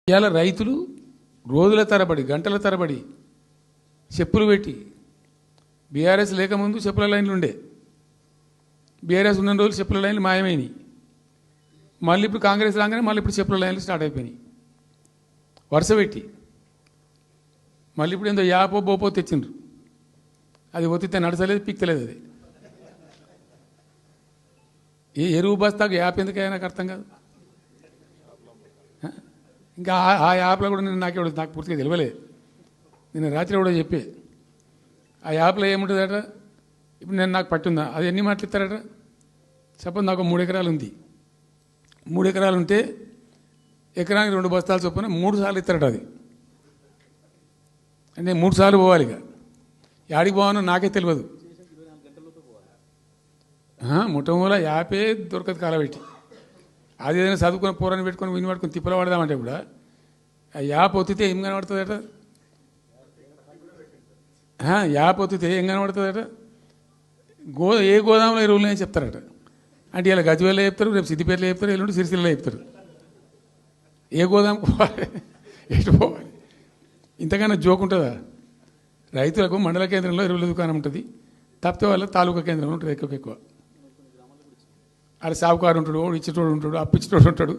ఇవాళ రైతులు రోజుల తరబడి గంటల తరబడి చెప్పులు పెట్టి బీఆర్ఎస్ లేకముందు చెప్పుల లైన్లు ఉండే, బీఆర్ఎస్ ఉన్న రోజులు చెప్పుల లైన్లు మాయమైనవి. మళ్ళీ ఇప్పుడు కాంగ్రెస్ రాగానే మళ్ళీ ఇప్పుడు చెప్పుల లైన్లు స్టార్ట్ అయిపోయినాయి వరుస పెట్టి. మళ్ళీ ఇప్పుడు ఏందో యాపో బోపో తెచ్చిండ్రు, అది ఒత్తితే నడచలేదు, పిక్తలేదు. అది ఏ ఎరువు బస్తాకు యాప్ ఎందుకైనా నాకు అర్థం కాదు. ఇంకా ఆ యాప్లో కూడా నేను నాకు పూర్తిగా తెలియలేదు. నేను రాత్రి కూడా చెప్పే ఆ యాప్లో ఏముంటుందట. ఇప్పుడు నాకు పట్టుందా, అది ఎన్ని మాటలు ఇస్తారట. సపోజ్ నాకు 3 ఎకరాలు ఉంది, 3 ఎకరాలు ఉంటే ఎకరానికి 2 బస్తాలు చొప్పున 3 సార్లు ఇస్తారట. అది అంటే 3 సార్లు పోవాలి. ఇక యాడికి పోవానో నాకే తెలియదు. ముఠమూల యాపే దొరకదు కాలబెట్టి. అది ఏదైనా చదువుకుని పూరాన్ని పెట్టుకొని విని పట్టుకొని తిప్పలు పడదామంటే కూడా ఆ యాప్ ఒత్తితే ఏం కనబడుతుందట. యాప్ ఒత్తితే ఏం కనబడుతుందట. ఏ గోదాంలో ఎరువులు అని చెప్తారట. అంటే ఇలా గజ్వేల్లో చెప్తారు, రేపు సిద్దిపేటలో చెప్తారు, ఎల్లుండి సిరిసిల్లలో చెప్తారు. ఏ గోదాం పోవాలి, ఎటు పోవాలి. ఇంతకన్నా జోక్ ఉంటుందా? రైతులకు మండల కేంద్రంలో ఎరువుల దుకాణం ఉంటుంది, తప్పితే వాళ్ళ తాలూకా కేంద్రంలో ఉంటుంది ఎక్కువ. ఆడ సాగుకారు ఉంటాడు, ఇచ్చేటోడు ఉంటాడు, అప్పిచ్చేటోడు ఉంటాడు.